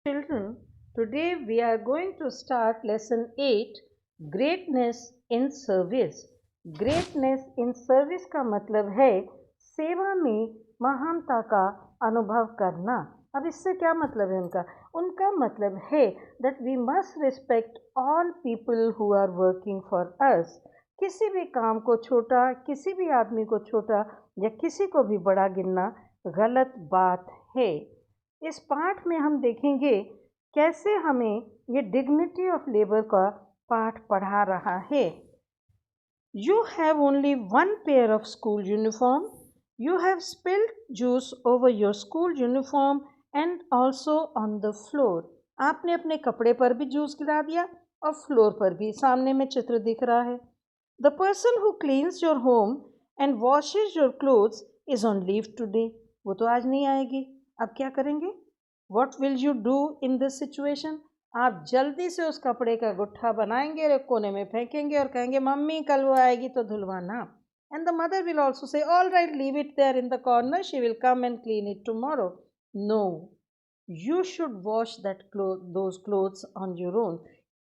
Children, today we are going to start lesson 8, Greatness in Service. Greatness in Service का मतलब है सेवा में महानता का अनुभव करना। अब इससे क्या मतलब है उनका मतलब है that we must respect all people who are working for us. किसी भी काम को छोटा, किसी भी आदमी को छोटा या किसी को भी बड़ा गिनना गलत बात है। इस पाठ में हम देखेंगे कैसे हमें ये डिग्निटी ऑफ लेबर का पाठ पढ़ा रहा है। You have only one pair of school uniform. You have spilled juice over your school uniform and also on the floor. आपने अपने कपड़े पर भी जूस गिरा दिया और फ्लोर पर भी। सामने में चित्र दिख रहा है। The person who cleans your home and washes your clothes is on leave today. वो तो आज नहीं आएगी। अब क्या करेंगे? What will you do in this situation? आप जल्दी से उस कपड़े का गुट्ठा बनाएंगे और एक कोने में फेंकेंगे और कहेंगे मम्मी कल वो आएगी तो धुलवाना। And the mother will also say, all right, leave it there in the corner. She will come and clean it tomorrow. No, you should wash those clothes on your own.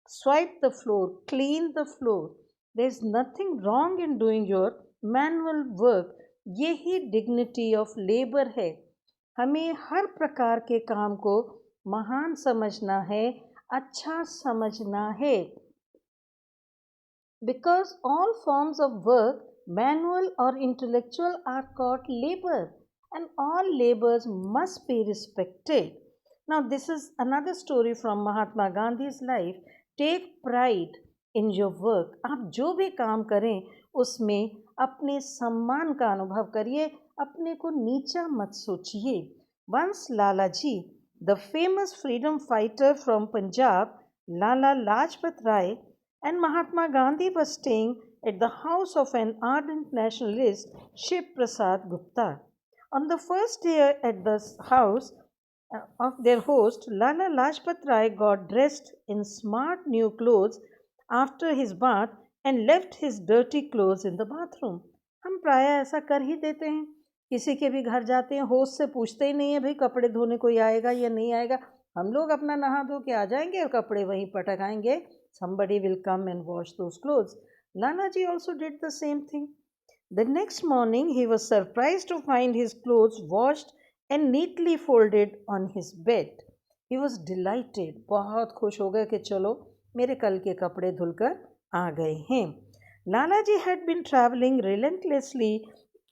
Swipe the floor, clean the floor. There is nothing wrong in doing your manual work. यही dignity of labor है। हमें हर प्रकार के काम को महान समझना है, अच्छा समझना है। Because all forms of work, manual or intellectual, are called labor, and all labors must be respected. Now, this is another story from Mahatma Gandhi's life. Take pride in your work. आप जो भी काम करें उसमें अपने सम्मान का अनुभव करिए, अपने को नीचा मत सोचिए। Once Lala Ji, the famous freedom fighter from Punjab, Lala Lajpat Rai, and Mahatma Gandhi was staying at the house of an ardent nationalist, Shiv Prasad Gupta. On the first day at the house of their host, Lala Lajpat Rai got dressed in smart new clothes after his bath and left his dirty clothes in the bathroom. हम प्राय ऐसा कर ही देते हैं। किसी के भी घर जाते हैं, होस्ट से पूछते ही नहीं है भाई कपड़े धोने कोई आएगा या नहीं आएगा। हम लोग अपना नहा धो के आ जाएंगे और कपड़े वहीं पटकाएंगे। Somebody will come and wash those clothes. Lalaji also did the same thing. The next morning, he was surprised to find his clothes washed and neatly folded on his bed. He was delighted. बहुत खुश हो गए कि चलो मेरे कल के कपड़े धुलकर आ गए हैं। Lalaji had been traveling relentlessly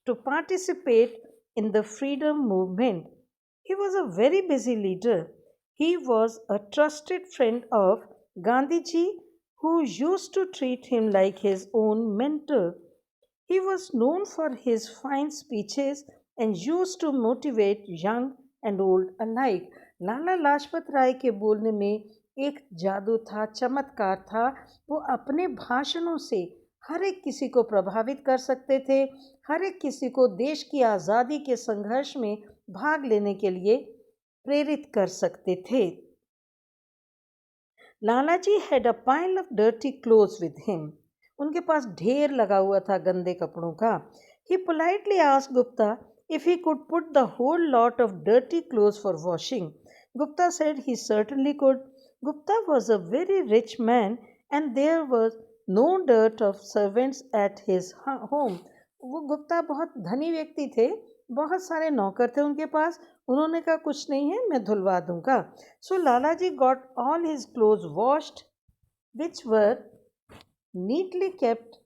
to participate in the freedom movement. He was a very busy leader. He was a trusted friend of Gandhiji, who used to treat him like his own mentor. He was known for his fine speeches and used to motivate young and old alike. Lala Lajpat Rai के बोलने में एक जादू था, चमत्कार था। वो अपने भाषणों से हर एक किसी को प्रभावित कर सकते थे, हर एक किसी को देश की आज़ादी के संघर्ष में भाग लेने के लिए प्रेरित कर सकते थे। Lalaji had a pile of dirty clothes with him. उनके पास ढेर लगा हुआ था गंदे कपड़ों का। He politely asked Gupta if he could put the whole lot of dirty clothes for washing. Gupta said he certainly could. Gupta was a very rich man and there was no dirt of servants at his home. वो गुप्ता बहुत धनी व्यक्ति थे, बहुत सारे नौकर थे उनके पास। उन्होंने कहा कुछ नहीं है, मैं धुलवा दूंगा। So Lalaji got all his clothes washed, which were neatly kept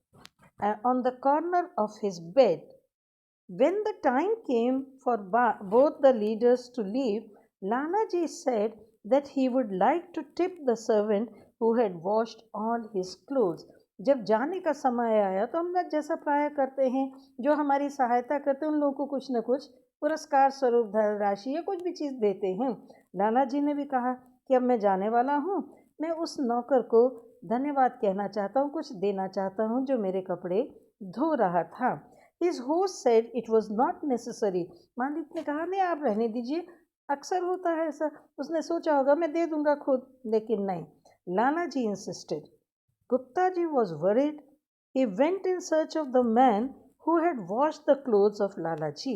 on the corner of his bed. When the time came for both the leaders to leave, Lalaji said that he would like to tip the servant who had washed all his clothes. जब जाने का समय आया तो हम लोग जैसा प्राय करते हैं, जो हमारी सहायता करते हैं उन लोगों को कुछ न कुछ पुरस्कार स्वरूप धनराशि या कुछ भी चीज़ देते हैं। लाला जी ने भी कहा कि अब मैं जाने वाला हूँ, मैं उस नौकर को धन्यवाद कहना चाहता हूँ, कुछ देना चाहता हूँ जो मेरे कपड़े धो रहा था। His host said it was not necessary. मालिक ने कहा नहीं आप रहने दीजिए, अक्सर होता है ऐसा। उसने सोचा होगा मैं दे दूंगा खुद, लेकिन नहीं। लाला जी insisted. Gupta ji was worried. He went in search of the man who had washed the clothes of Lala ji.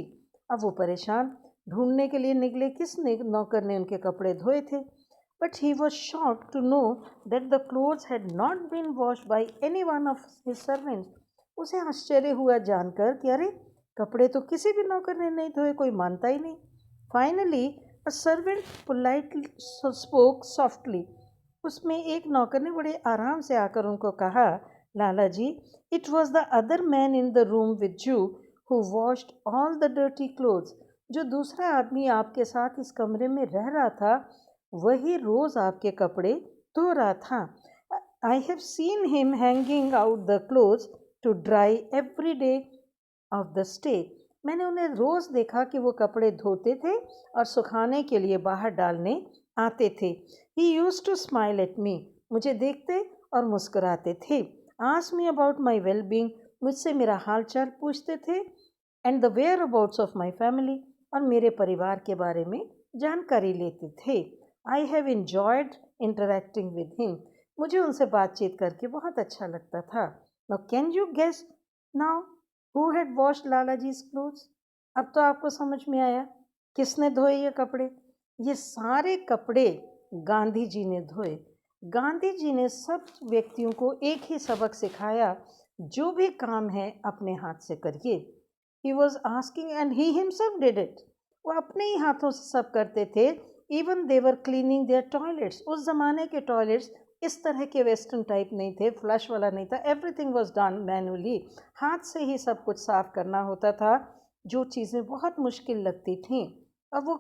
अब वो परेशान, ढूंढने के लिए निकले किसने नौकर ने उनके कपड़े धोए थे। But he was shocked to know that the clothes had not been washed by any one of his servants. उसे आश्चर्य हुआ जानकर कि अरे कपड़े तो किसी भी नौकर ने नहीं धोए, कोई मानता ही नहीं। Finally a servant politely spoke softly. उसमें एक नौकर ने बड़े आराम से आकर उनको कहा, Lala ji, it was the other man in the room with you who washed all the dirty clothes. जो दूसरा आदमी आपके साथ इस कमरे में रह रहा था वही रोज आपके कपड़े धो रहा था। I have seen him hanging out the clothes to dry every day of the stay. मैंने उन्हें रोज देखा कि वो कपड़े धोते थे और सुखाने के लिए बाहर डालने आते थे। He used to smile at me. मुझे देखते और मुस्कुराते थे। Ask me about my well being. मुझसे मेरा हाल चाल पूछते थे। And the whereabouts of my family. और मेरे परिवार के बारे में जानकारी लेते थे। I have enjoyed interacting with him. मुझे उनसे बातचीत करके बहुत अच्छा लगता था। Now can you guess now who had washed Lala ji's clothes? अब तो आपको समझ में आया किसने धोए ये कपड़े। ये सारे कपड़े गांधी जी ने धोए। गांधी जी ने सब व्यक्तियों को एक ही सबक सिखाया, जो भी काम है अपने हाथ से करिए। He was asking and he himself did it. वो अपने ही हाथों से सब करते थे। Even they were cleaning their toilets. उस ज़माने के टॉयलेट्स इस तरह के वेस्टर्न टाइप नहीं थे, फ्लश वाला नहीं था। Everything was done manually. हाथ से ही सब कुछ साफ करना होता था, जो चीज़ें बहुत मुश्किल लगती थीं। अब वो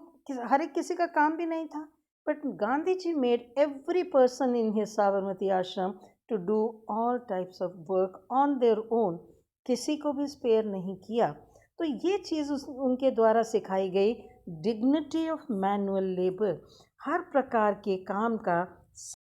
हर एक किसी का काम भी नहीं था। But Gandhi ji made every person in his Sabarmati Ashram to do all types of work on their own. किसी को भी स्पेयर नहीं किया। तो ये चीज़ उनके द्वारा सिखाई गई, डिग्निटी ऑफ मैनुअल लेबर। हर प्रकार के काम का